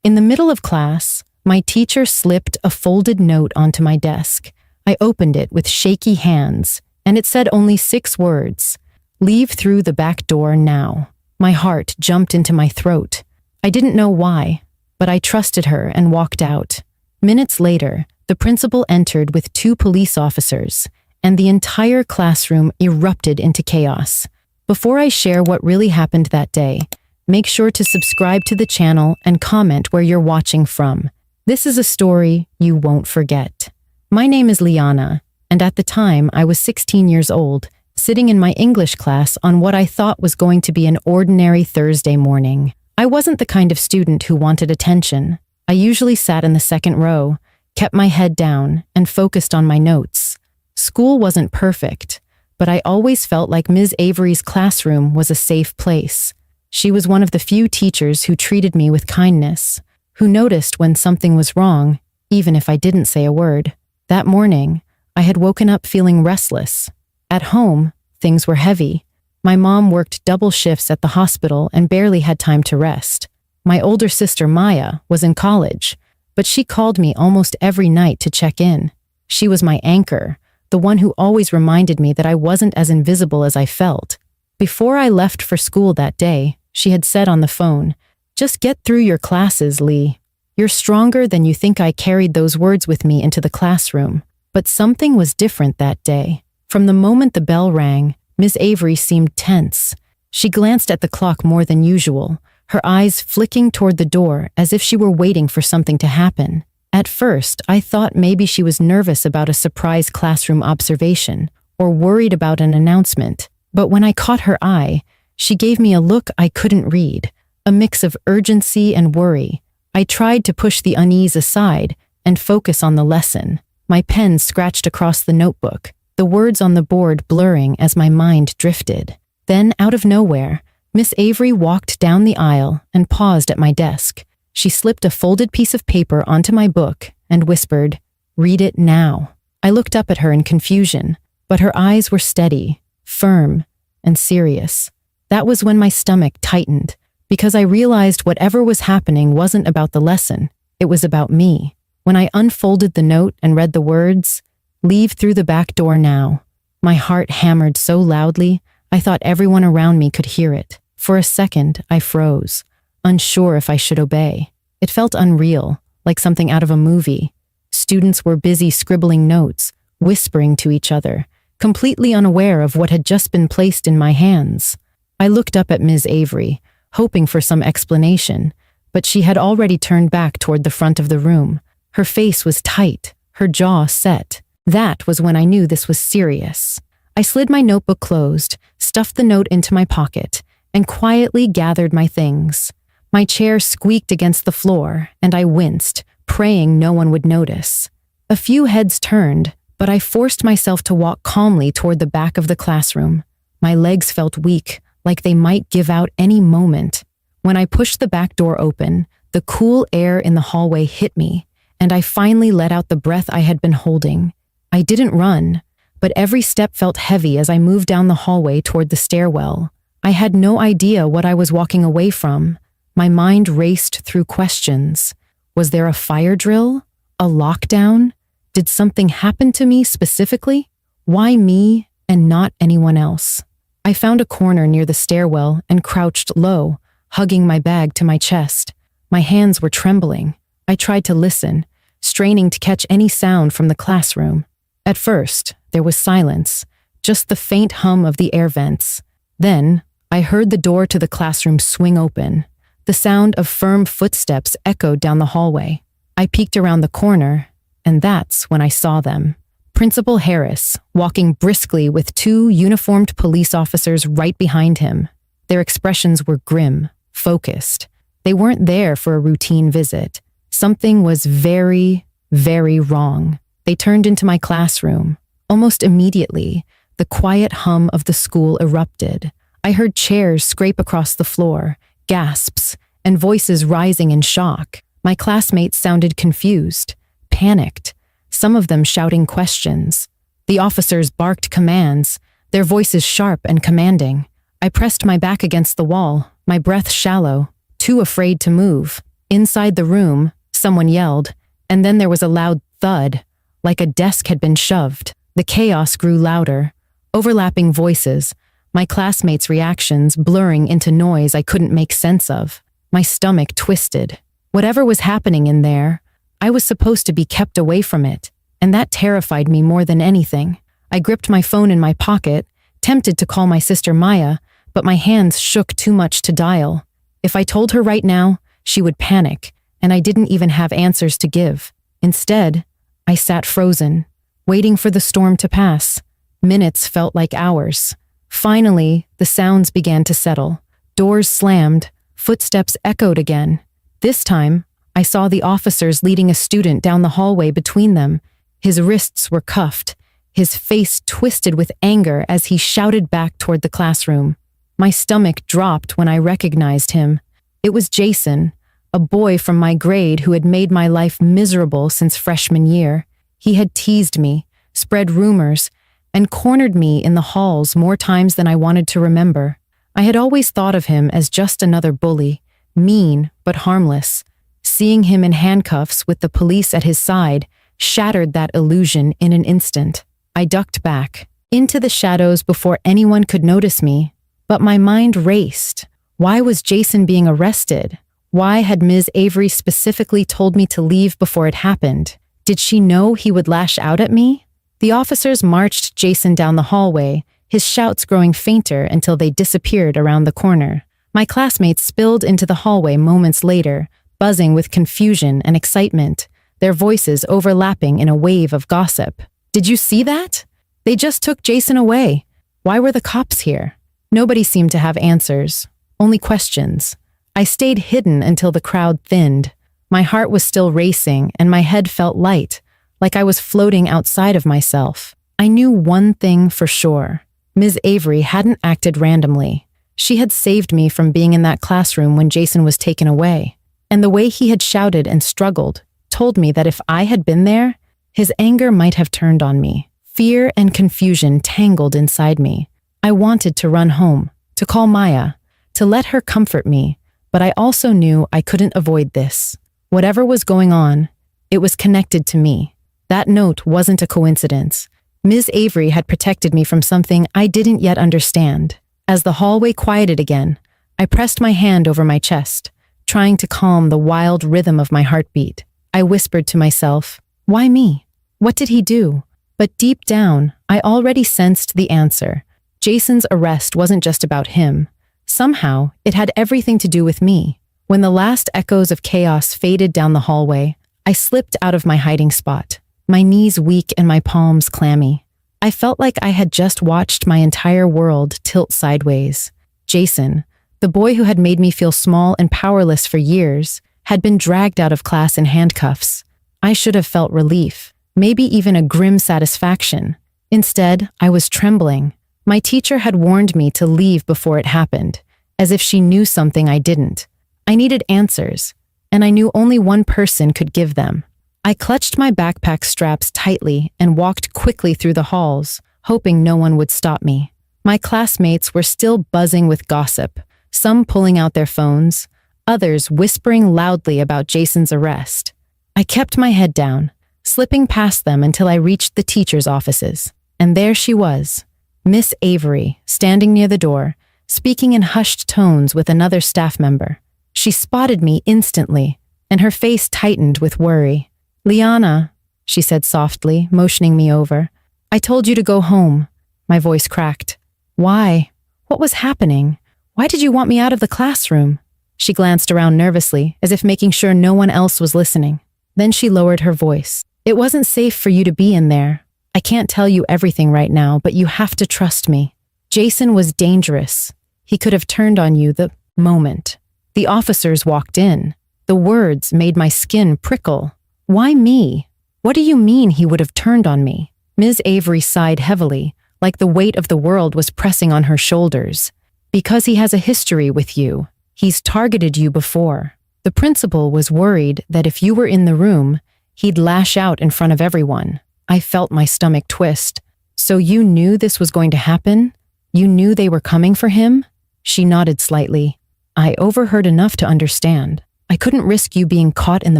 In the middle of class, my teacher slipped a folded note onto my desk. I opened it with shaky hands, and it said only 6 words: "Leave through the back door now." My heart jumped into my throat. I didn't know why, but I trusted her and walked out. Minutes later, the principal entered with 2 police officers, and the entire classroom erupted into chaos. Before I share what really happened that day, make sure to subscribe to the channel and comment where you're watching from. This is a story you won't forget. My name is Liana, and at the time I was 16 years old, sitting in my English class on what I thought was going to be an ordinary Thursday morning. I wasn't the kind of student who wanted attention. I usually sat in the second row, kept my head down, and focused on my notes. School wasn't perfect, but I always felt like Ms. Avery's classroom was a safe place. She was one of the few teachers who treated me with kindness, who noticed when something was wrong, even if I didn't say a word. That morning, I had woken up feeling restless. At home, things were heavy. My mom worked double shifts at the hospital and barely had time to rest. My older sister, Maya, was in college, but she called me almost every night to check in. She was my anchor, the one who always reminded me that I wasn't as invisible as I felt. Before I left for school that day, she had said on the phone, "Just get through your classes, Lee. You're stronger than you think." I carried those words with me into the classroom. But something was different that day. From the moment the bell rang, Miss Avery seemed tense. She glanced at the clock more than usual, her eyes flicking toward the door as if she were waiting for something to happen. At first, I thought maybe she was nervous about a surprise classroom observation or worried about an announcement. But when I caught her eye, she gave me a look I couldn't read, a mix of urgency and worry. I tried to push the unease aside and focus on the lesson. My pen scratched across the notebook, the words on the board blurring as my mind drifted. Then, out of nowhere, Miss Avery walked down the aisle and paused at my desk. She slipped a folded piece of paper onto my book and whispered, "Read it now." I looked up at her in confusion, but her eyes were steady, firm, and serious. That was when my stomach tightened, because I realized whatever was happening wasn't about the lesson, it was about me. When I unfolded the note and read the words, "Leave through the back door now," my heart hammered so loudly, I thought everyone around me could hear it. For a second, I froze, unsure if I should obey. It felt unreal, like something out of a movie. Students were busy scribbling notes, whispering to each other, completely unaware of what had just been placed in my hands. I looked up at Ms. Avery, hoping for some explanation, but she had already turned back toward the front of the room. Her face was tight, her jaw set. That was when I knew this was serious. I slid my notebook closed, stuffed the note into my pocket, and quietly gathered my things. My chair squeaked against the floor, and I winced, praying no one would notice. A few heads turned, but I forced myself to walk calmly toward the back of the classroom. My legs felt weak, like they might give out any moment. When I pushed the back door open, the cool air in the hallway hit me, and I finally let out the breath I had been holding. I didn't run, but every step felt heavy as I moved down the hallway toward the stairwell. I had no idea what I was walking away from. My mind raced through questions. Was there a fire drill? A lockdown? Did something happen to me specifically? Why me and not anyone else? I found a corner near the stairwell and crouched low, hugging my bag to my chest. My hands were trembling. I tried to listen, straining to catch any sound from the classroom. At first, there was silence, just the faint hum of the air vents. Then, I heard the door to the classroom swing open. The sound of firm footsteps echoed down the hallway. I peeked around the corner, and that's when I saw them. Principal Harris, walking briskly with 2 uniformed police officers right behind him. Their expressions were grim, focused. They weren't there for a routine visit. Something was very, very wrong. They turned into my classroom. Almost immediately, the quiet hum of the school erupted. I heard chairs scrape across the floor, gasps, and voices rising in shock. My classmates sounded confused, panicked, some of them shouting questions. The officers barked commands, their voices sharp and commanding. I pressed my back against the wall, my breath shallow, too afraid to move. Inside the room, someone yelled, and then there was a loud thud, like a desk had been shoved. The chaos grew louder, overlapping voices, my classmates' reactions blurring into noise I couldn't make sense of. My stomach twisted. Whatever was happening in there, I was supposed to be kept away from it, and that terrified me more than anything. I gripped my phone in my pocket, tempted to call my sister Maya, but my hands shook too much to dial. If I told her right now, she would panic, and I didn't even have answers to give. Instead, I sat frozen, waiting for the storm to pass. Minutes felt like hours. Finally, the sounds began to settle. Doors slammed, footsteps echoed again. This time, I saw the officers leading a student down the hallway between them. His wrists were cuffed, his face twisted with anger as he shouted back toward the classroom. My stomach dropped when I recognized him. It was Jason, a boy from my grade who had made my life miserable since freshman year. He had teased me, spread rumors, and cornered me in the halls more times than I wanted to remember. I had always thought of him as just another bully, mean but harmless. Seeing him in handcuffs with the police at his side shattered that illusion in an instant. I ducked back, into the shadows before anyone could notice me, but my mind raced. Why was Jason being arrested? Why had Ms. Avery specifically told me to leave before it happened? Did she know he would lash out at me? The officers marched Jason down the hallway, his shouts growing fainter until they disappeared around the corner. My classmates spilled into the hallway moments later, buzzing with confusion and excitement, their voices overlapping in a wave of gossip. Did you see that? They just took Jason away. Why were the cops here? Nobody seemed to have answers, only questions. I stayed hidden until the crowd thinned. My heart was still racing and my head felt light, like I was floating outside of myself. I knew one thing for sure. Ms. Avery hadn't acted randomly. She had saved me from being in that classroom when Jason was taken away. And the way he had shouted and struggled told me that if I had been there, his anger might have turned on me. Fear and confusion tangled inside me. I wanted to run home, to call Maya, to let her comfort me, but I also knew I couldn't avoid this. Whatever was going on, it was connected to me. That note wasn't a coincidence. Ms. Avery had protected me from something I didn't yet understand. As the hallway quieted again, I pressed my hand over my chest, trying to calm the wild rhythm of my heartbeat. I whispered to myself, "Why me? What did he do?" But deep down, I already sensed the answer. Jason's arrest wasn't just about him. Somehow, it had everything to do with me. When the last echoes of chaos faded down the hallway, I slipped out of my hiding spot, my knees weak and my palms clammy. I felt like I had just watched my entire world tilt sideways. Jason, the boy who had made me feel small and powerless for years, had been dragged out of class in handcuffs. I should have felt relief, maybe even a grim satisfaction. Instead, I was trembling. My teacher had warned me to leave before it happened, as if she knew something I didn't. I needed answers, and I knew only one person could give them. I clutched my backpack straps tightly and walked quickly through the halls, hoping no one would stop me. My classmates were still buzzing with gossip, some pulling out their phones, others whispering loudly about Jason's arrest. I kept my head down, slipping past them until I reached the teacher's offices. And there she was, Miss Avery, standing near the door, speaking in hushed tones with another staff member. She spotted me instantly, and her face tightened with worry. "Liana," she said softly, motioning me over. "I told you to go home." My voice cracked. "Why? What was happening? Why did you want me out of the classroom?" She glanced around nervously, as if making sure no one else was listening. Then she lowered her voice. "It wasn't safe for you to be in there. I can't tell you everything right now, but you have to trust me. Jason was dangerous. He could have turned on you the moment." The officers walked in. The words made my skin prickle. "Why me? What do you mean he would have turned on me?" Ms. Avery sighed heavily, like the weight of the world was pressing on her shoulders. "Because he has a history with you. He's targeted you before. The principal was worried that if you were in the room, he'd lash out in front of everyone." I felt my stomach twist. "So you knew this was going to happen? You knew they were coming for him?" She nodded slightly. "I overheard enough to understand." I couldn't risk you being caught in the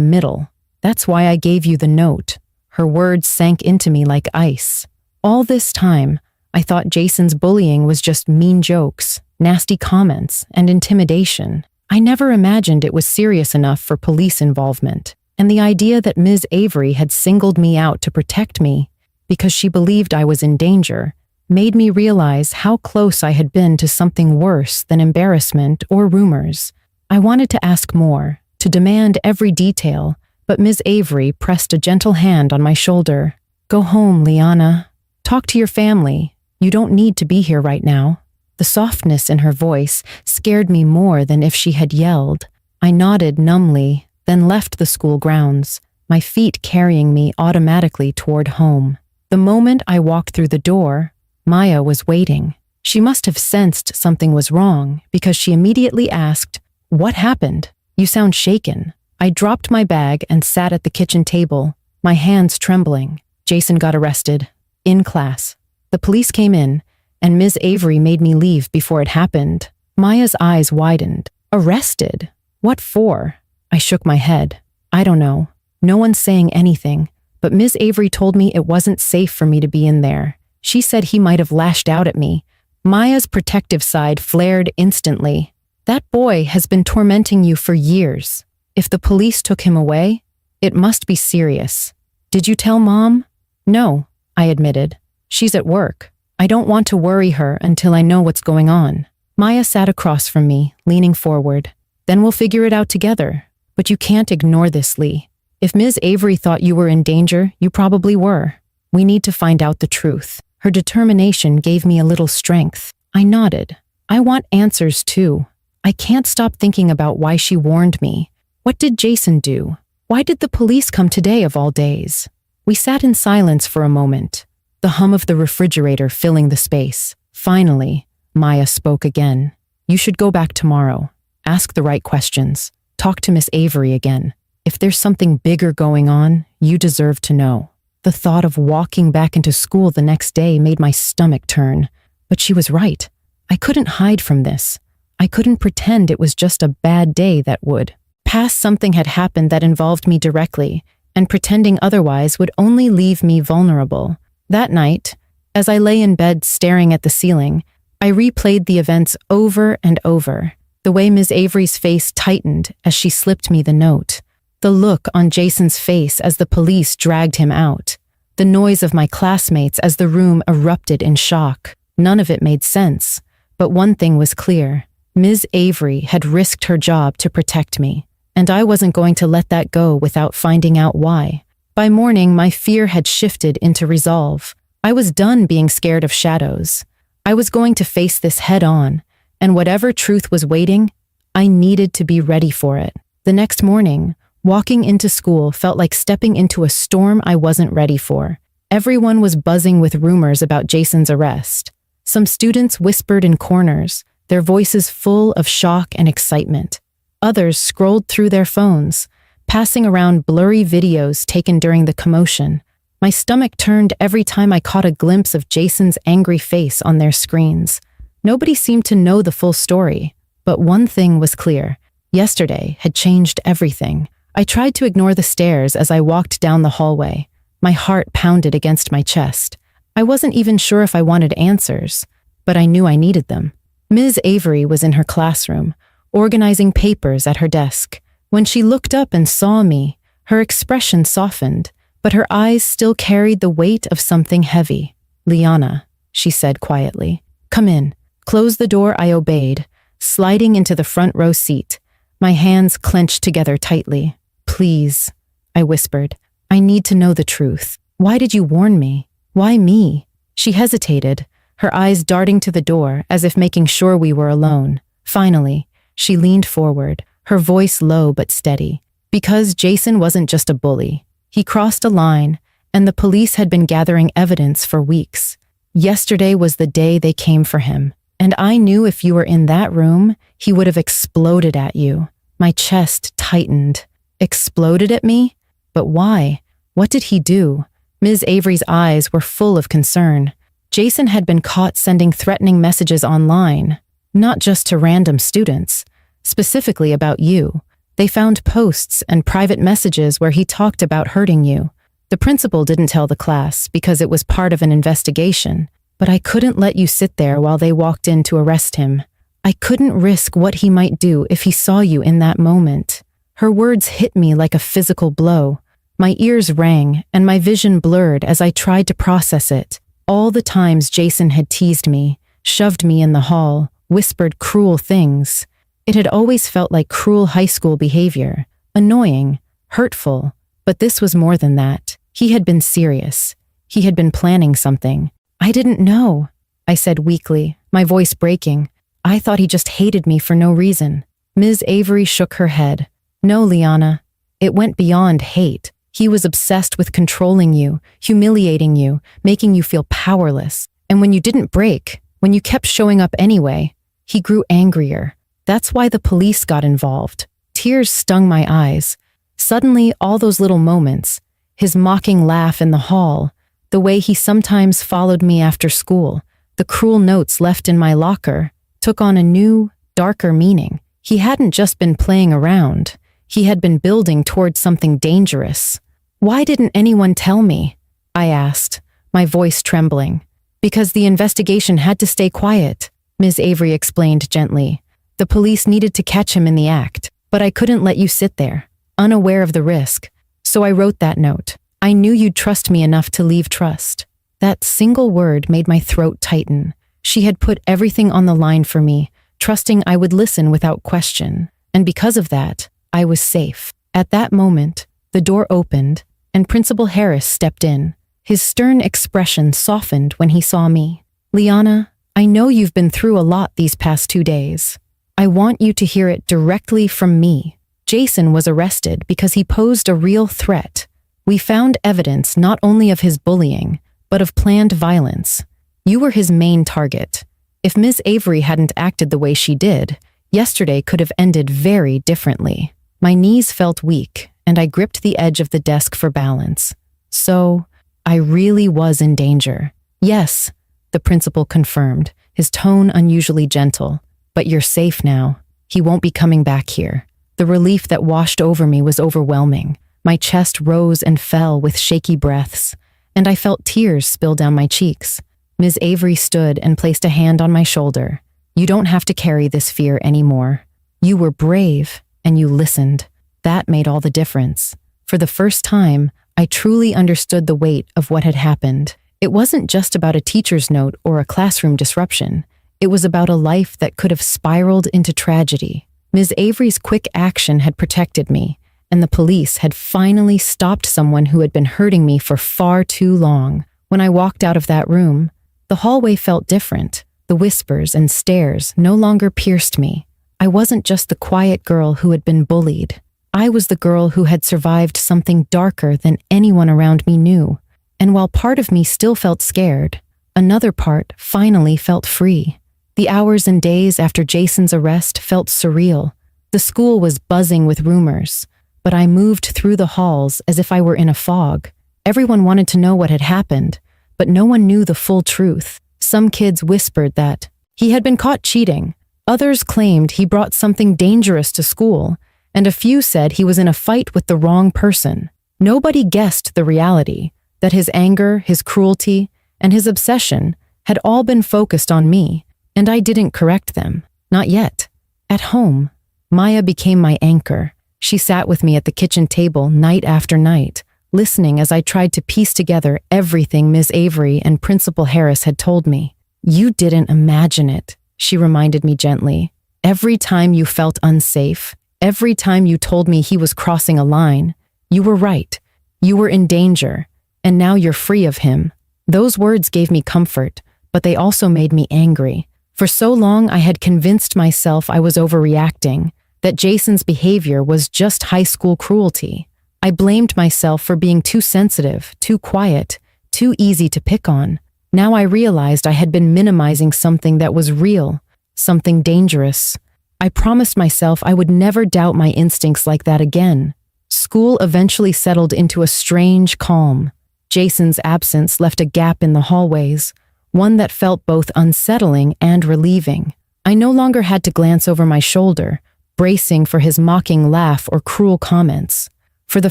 middle. That's why I gave you the note." Her words sank into me like ice. All this time, I thought Jason's bullying was just mean jokes, nasty comments, and intimidation. I never imagined it was serious enough for police involvement. And the idea that Ms. Avery had singled me out to protect me because she believed I was in danger made me realize how close I had been to something worse than embarrassment or rumors. I wanted to ask more, to demand every detail, but Ms. Avery pressed a gentle hand on my shoulder. "Go home, Liana. Talk to your family. You don't need to be here right now." The softness in her voice scared me more than if she had yelled. I nodded numbly, then left the school grounds, my feet carrying me automatically toward home. The moment I walked through the door, Maya was waiting. She must have sensed something was wrong because she immediately asked, "What happened? You sound shaken." I dropped my bag and sat at the kitchen table, my hands trembling. Jason got arrested. In class. The police came in, and Ms. Avery made me leave before it happened. Maya's eyes widened. Arrested? What for? I shook my head. I don't know. No one's saying anything, but Ms. Avery told me it wasn't safe for me to be in there. She said he might have lashed out at me. Maya's protective side flared instantly. "That boy has been tormenting you for years. If the police took him away, it must be serious. Did you tell Mom?" "No," I admitted. "She's at work. I don't want to worry her until I know what's going on." Maya sat across from me, leaning forward. "Then we'll figure it out together. But you can't ignore this, Lee. If Ms. Avery thought you were in danger, you probably were. We need to find out the truth." Her determination gave me a little strength. I nodded. I want answers too. I can't stop thinking about why she warned me. What did Jason do? Why did the police come today of all days? We sat in silence for a moment, the hum of the refrigerator filling the space. Finally, Maya spoke again. "You should go back tomorrow. Ask the right questions. Talk to Miss Avery again. If there's something bigger going on, you deserve to know." The thought of walking back into school the next day made my stomach turn. But she was right. I couldn't hide from this. I couldn't pretend it was just a bad day that would. Past something had happened that involved me directly, and pretending otherwise would only leave me vulnerable. That night, as I lay in bed staring at the ceiling, I replayed the events over and over. The way Ms. Avery's face tightened as she slipped me the note. The look on Jason's face as the police dragged him out. The noise of my classmates as the room erupted in shock. None of it made sense, but one thing was clear. Ms. Avery had risked her job to protect me, and I wasn't going to let that go without finding out why. By morning, my fear had shifted into resolve. I was done being scared of shadows. I was going to face this head on, and whatever truth was waiting, I needed to be ready for it. The next morning, walking into school felt like stepping into a storm I wasn't ready for. Everyone was buzzing with rumors about Jason's arrest. Some students whispered in corners, their voices full of shock and excitement. Others scrolled through their phones, passing around blurry videos taken during the commotion. My stomach turned every time I caught a glimpse of Jason's angry face on their screens. Nobody seemed to know the full story, but one thing was clear. Yesterday had changed everything. I tried to ignore the stares as I walked down the hallway. My heart pounded against my chest. I wasn't even sure if I wanted answers, but I knew I needed them. Ms. Avery was in her classroom, organizing papers at her desk. When she looked up and saw me, her expression softened, but her eyes still carried the weight of something heavy. "Liana," she said quietly. "Come in." Close the door, I obeyed, sliding into the front row seat. My hands clenched together tightly. "Please," I whispered. "I need to know the truth. Why did you warn me? Why me?" She hesitated, her eyes darting to the door as if making sure we were alone. Finally, she leaned forward, her voice low but steady. Because Jason wasn't just a bully. He crossed a line, and the police had been gathering evidence for weeks. Yesterday was the day they came for him, and I knew if you were in that room, he would have exploded at you. My chest tightened. Exploded at me? But why? What did he do? Ms. Avery's eyes were full of concern. Jason had been caught sending threatening messages online, not just to random students, specifically about you. They found posts and private messages where he talked about hurting you. The principal didn't tell the class because it was part of an investigation, but I couldn't let you sit there while they walked in to arrest him. I couldn't risk what he might do if he saw you in that moment. Her words hit me like a physical blow. My ears rang and my vision blurred as I tried to process it. All the times Jason had teased me, shoved me in the hall, whispered cruel things. It had always felt like cruel high school behavior, annoying, hurtful, but this was more than that. He had been serious. He had been planning something. I didn't know, I said weakly, my voice breaking. I thought he just hated me for no reason. Ms. Avery shook her head. No, Liana. It went beyond hate. He was obsessed with controlling you, humiliating you, making you feel powerless. And when you didn't break, when you kept showing up anyway, he grew angrier. That's why the police got involved. Tears stung my eyes. Suddenly, all those little moments, his mocking laugh in the hall, the way he sometimes followed me after school, the cruel notes left in my locker, took on a new, darker meaning. He hadn't just been playing around. He had been building towards something dangerous. Why didn't anyone tell me? I asked, my voice trembling. Because the investigation had to stay quiet, Ms. Avery explained gently. The police needed to catch him in the act, but I couldn't let you sit there, unaware of the risk. So I wrote that note. I knew you'd trust me enough to leave trust. That single word made my throat tighten. She had put everything on the line for me, trusting I would listen without question. And because of that, I was safe. At that moment, the door opened, and Principal Harris stepped in. His stern expression softened when he saw me. Liana, I know you've been through a lot these past 2 days. I want you to hear it directly from me. Jason was arrested because he posed a real threat. We found evidence not only of his bullying, but of planned violence. You were his main target. If Ms. Avery hadn't acted the way she did, yesterday could have ended very differently. My knees felt weak, and I gripped the edge of the desk for balance. So, I really was in danger. Yes, the principal confirmed, his tone unusually gentle. But you're safe now. He won't be coming back here. The relief that washed over me was overwhelming. My chest rose and fell with shaky breaths, and I felt tears spill down my cheeks. Ms. Avery stood and placed a hand on my shoulder. You don't have to carry this fear anymore. You were brave, and you listened. That made all the difference. For the first time, I truly understood the weight of what had happened. It wasn't just about a teacher's note or a classroom disruption. It was about a life that could have spiraled into tragedy. Ms. Avery's quick action had protected me, and the police had finally stopped someone who had been hurting me for far too long. When I walked out of that room, the hallway felt different. The whispers and stares no longer pierced me. I wasn't just the quiet girl who had been bullied. I was the girl who had survived something darker than anyone around me knew. And while part of me still felt scared, another part finally felt free. The hours and days after Jason's arrest felt surreal. The school was buzzing with rumors, but I moved through the halls as if I were in a fog. Everyone wanted to know what had happened, but no one knew the full truth. Some kids whispered that he had been caught cheating. Others claimed he brought something dangerous to school, and a few said he was in a fight with the wrong person. Nobody guessed the reality, that his anger, his cruelty, and his obsession had all been focused on me. And I didn't correct them. Not yet. At home, Maya became my anchor. She sat with me at the kitchen table night after night, listening as I tried to piece together everything Ms. Avery and Principal Harris had told me. You didn't imagine it, she reminded me gently. Every time you felt unsafe, every time you told me he was crossing a line, you were right. You were in danger, and now you're free of him. Those words gave me comfort, but they also made me angry. For so long, I had convinced myself I was overreacting, that Jason's behavior was just high school cruelty. I blamed myself for being too sensitive, too quiet, too easy to pick on. Now I realized I had been minimizing something that was real, something dangerous. I promised myself I would never doubt my instincts like that again. School eventually settled into a strange calm. Jason's absence left a gap in the hallways, one that felt both unsettling and relieving. I no longer had to glance over my shoulder, bracing for his mocking laugh or cruel comments. For the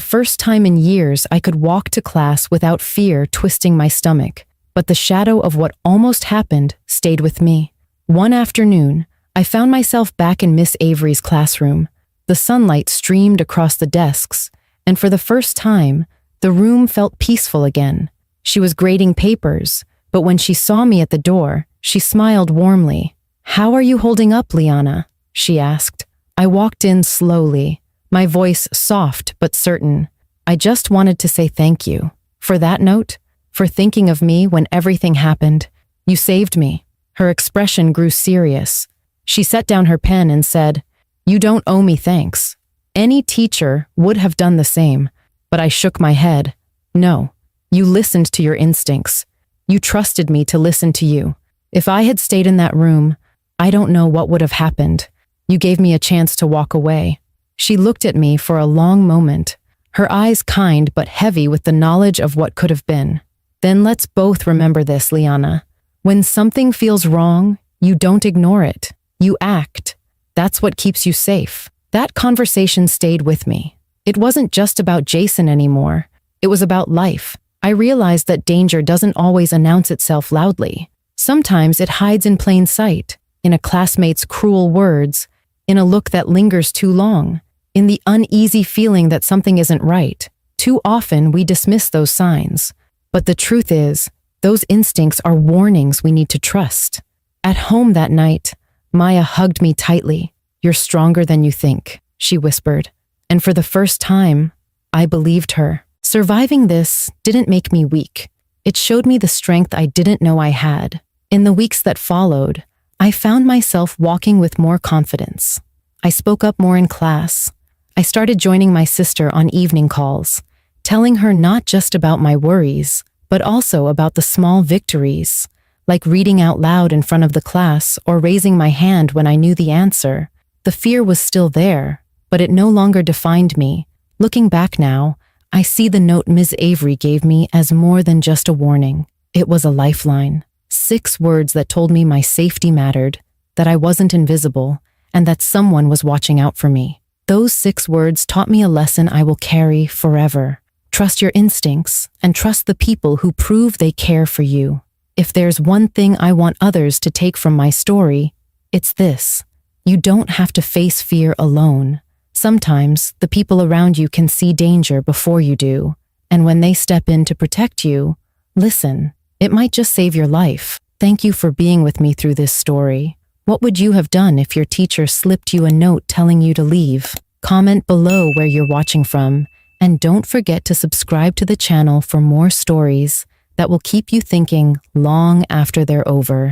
first time in years, I could walk to class without fear twisting my stomach, but the shadow of what almost happened stayed with me. One afternoon, I found myself back in Miss Avery's classroom. The sunlight streamed across the desks, and for the first time, the room felt peaceful again. She was grading papers, but when she saw me at the door, she smiled warmly. "How are you holding up, Liana?" she asked. I walked in slowly, my voice soft but certain. "I just wanted to say thank you. For that note, for thinking of me when everything happened. You saved me." Her expression grew serious. She set down her pen and said, "You don't owe me thanks. Any teacher would have done the same." But I shook my head. "No, you listened to your instincts. You trusted me to listen to you. If I had stayed in that room, I don't know what would have happened. You gave me a chance to walk away." She looked at me for a long moment, her eyes kind but heavy with the knowledge of what could have been. "Then let's both remember this, Liana. When something feels wrong, you don't ignore it. You act. That's what keeps you safe." That conversation stayed with me. It wasn't just about Jason anymore. It was about life. I realized that danger doesn't always announce itself loudly. Sometimes it hides in plain sight, in a classmate's cruel words, in a look that lingers too long, in the uneasy feeling that something isn't right. Too often we dismiss those signs. But the truth is, those instincts are warnings we need to trust. At home that night, Maya hugged me tightly. "You're stronger than you think," she whispered. And for the first time, I believed her. Surviving this didn't make me weak. It showed me the strength I didn't know I had. In the weeks that followed, I found myself walking with more confidence. I spoke up more in class. I started joining my sister on evening calls, telling her not just about my worries, but also about the small victories, like reading out loud in front of the class or raising my hand when I knew the answer. The fear was still there, but it no longer defined me. Looking back now, I see the note Ms. Avery gave me as more than just a warning. It was a lifeline. 6 words that told me my safety mattered, that I wasn't invisible, and that someone was watching out for me. Those 6 words taught me a lesson I will carry forever. Trust your instincts and trust the people who prove they care for you. If there's one thing I want others to take from my story, it's this. You don't have to face fear alone. Sometimes the people around you can see danger before you do, and when they step in to protect you, listen. It might just save your life. Thank you for being with me through this story. What would you have done if your teacher slipped you a note telling you to leave? Comment below where you're watching from, and don't forget to subscribe to the channel for more stories that will keep you thinking long after they're over.